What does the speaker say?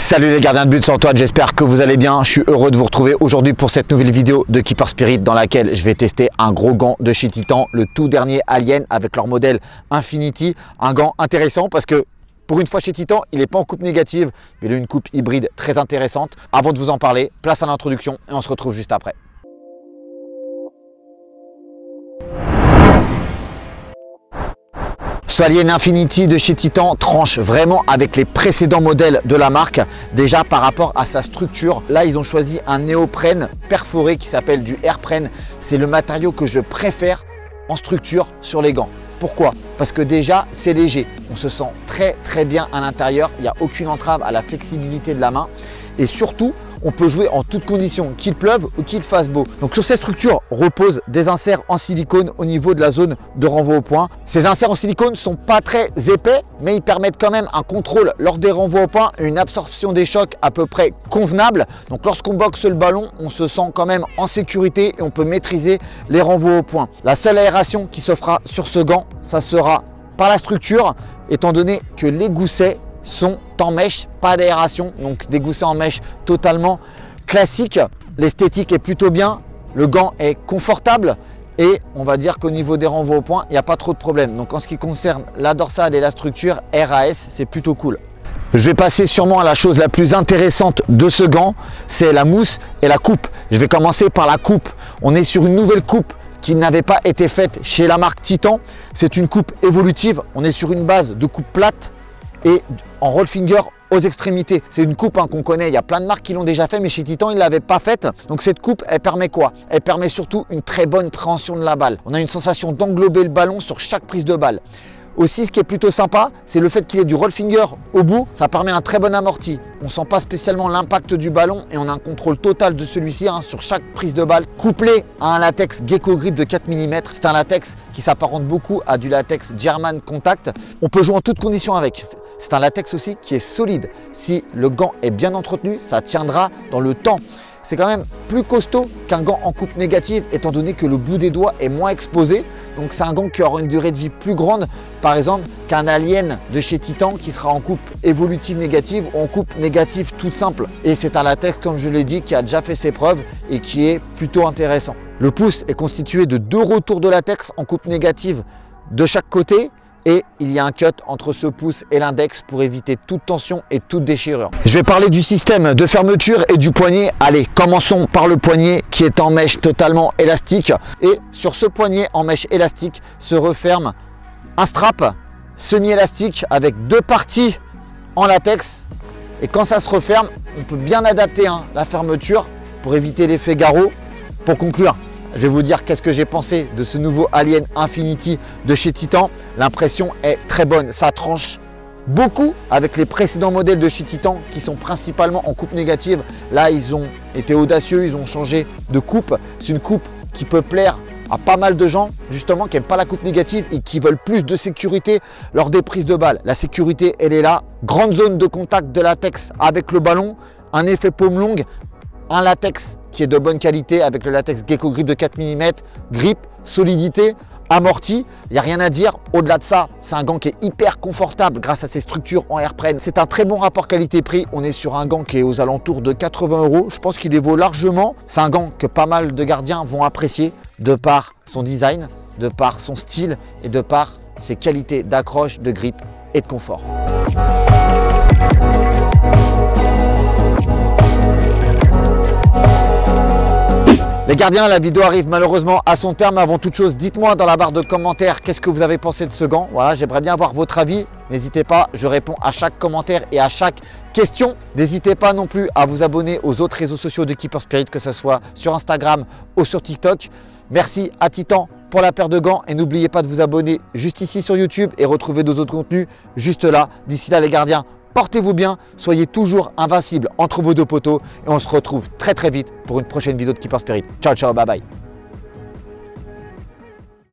Salut les gardiens de but, c'est Antoine, j'espère que vous allez bien. Je suis heureux de vous retrouver aujourd'hui pour cette nouvelle vidéo de Keeper Spirit dans laquelle je vais tester un gros gant de chez Titan, le tout dernier Alien avec leur modèle Infinity. Un gant intéressant parce que pour une fois chez Titan, il n'est pas en coupe négative, mais il a une coupe hybride très intéressante. Avant de vous en parler, place à l'introduction et on se retrouve juste après. Ce Alien Infinity de chez Titan tranche vraiment avec les précédents modèles de la marque. Déjà par rapport à sa structure, là ils ont choisi un néoprène perforé qui s'appelle du airprène. C'est le matériau que je préfère en structure sur les gants. Pourquoi? Parce que déjà c'est léger, on se sent très bien à l'intérieur, il n'y a aucune entrave à la flexibilité de la main et surtout on peut jouer en toutes conditions, qu'il pleuve ou qu'il fasse beau. Donc sur cette structure reposent des inserts en silicone au niveau de la zone de renvoi au point. Ces inserts en silicone ne sont pas très épais, mais ils permettent quand même un contrôle lors des renvois au point, une absorption des chocs à peu près convenable. Donc lorsqu'on boxe le ballon, on se sent quand même en sécurité et on peut maîtriser les renvois au point. La seule aération qui se fera sur ce gant, ça sera par la structure, étant donné que les goussets sont en mèche, pas d'aération, donc des goussets en mèche totalement classiques. L'esthétique est plutôt bien, le gant est confortable et on va dire qu'au niveau des renvois au point, il n'y a pas trop de problème. Donc en ce qui concerne la dorsale et la structure RAS, c'est plutôt cool. Je vais passer sûrement à la chose la plus intéressante de ce gant, c'est la mousse et la coupe. Je vais commencer par la coupe. On est sur une nouvelle coupe qui n'avait pas été faite chez la marque Titan. C'est une coupe évolutive, on est sur une base de coupe plate et en roll finger aux extrémités. C'est une coupe qu'on connaît, il y a plein de marques qui l'ont déjà fait, mais chez Titan, ils ne l'avaient pas faite. Donc cette coupe, elle permet quoi? Elle permet surtout une très bonne préhension de la balle. On a une sensation d'englober le ballon sur chaque prise de balle. Aussi, ce qui est plutôt sympa, c'est le fait qu'il y ait du roll finger au bout. Ça permet un très bon amorti. On ne sent pas spécialement l'impact du ballon et on a un contrôle total de celui-ci sur chaque prise de balle. Couplé à un latex Gecko Grip de 4 mm. C'est un latex qui s'apparente beaucoup à du latex German Contact. On peut jouer en toutes conditions avec. C'est un latex aussi qui est solide. Si le gant est bien entretenu, ça tiendra dans le temps. C'est quand même plus costaud qu'un gant en coupe négative étant donné que le bout des doigts est moins exposé. Donc c'est un gant qui aura une durée de vie plus grande par exemple qu'un Alien de chez Titan qui sera en coupe évolutive négative ou en coupe négative toute simple. Et c'est un latex comme je l'ai dit qui a déjà fait ses preuves et qui est plutôt intéressant. Le pouce est constitué de 2 retours de latex en coupe négative de chaque côté. Et il y a un cut entre ce pouce et l'index pour éviter toute tension et toute déchirure. Je vais parler du système de fermeture et du poignet. Allez, commençons par le poignet qui est en mèche totalement élastique. Et sur ce poignet en mèche élastique se referme un strap semi-élastique avec 2 parties en latex. Et quand ça se referme, on peut bien adapter la fermeture pour éviter l'effet garrot. Pour conclure, je vais vous dire qu'est-ce que j'ai pensé de ce nouveau Alien Infinity de chez Titan. L'impression est très bonne, ça tranche beaucoup avec les précédents modèles de chez Titan qui sont principalement en coupe négative. Là, ils ont été audacieux, ils ont changé de coupe. C'est une coupe qui peut plaire à pas mal de gens justement qui n'aiment pas la coupe négative et qui veulent plus de sécurité lors des prises de balles. La sécurité, elle est là. Grande zone de contact de latex avec le ballon, un effet paume longue, un latex qui est de bonne qualité avec le latex Gecko Grip de 4 mm, grip, solidité, amorti, il n'y a rien à dire. Au-delà de ça, c'est un gant qui est hyper confortable grâce à ses structures en airprène. C'est un très bon rapport qualité-prix. On est sur un gant qui est aux alentours de 80 €. Je pense qu'il les vaut largement. C'est un gant que pas mal de gardiens vont apprécier de par son design, de par son style et de par ses qualités d'accroche, de grip et de confort. Les gardiens, la vidéo arrive malheureusement à son terme. Avant toute chose, dites-moi dans la barre de commentaires qu'est-ce que vous avez pensé de ce gant. Voilà, j'aimerais bien avoir votre avis. N'hésitez pas, je réponds à chaque commentaire et à chaque question. N'hésitez pas non plus à vous abonner aux autres réseaux sociaux de Keeper Spirit, que ce soit sur Instagram ou sur TikTok. Merci à Titan pour la paire de gants et n'oubliez pas de vous abonner juste ici sur YouTube et retrouver d'autres contenus juste là. D'ici là les gardiens, portez-vous bien, soyez toujours invincibles entre vos 2 poteaux et on se retrouve très vite pour une prochaine vidéo de Keeper Spirit. Ciao, ciao, bye bye.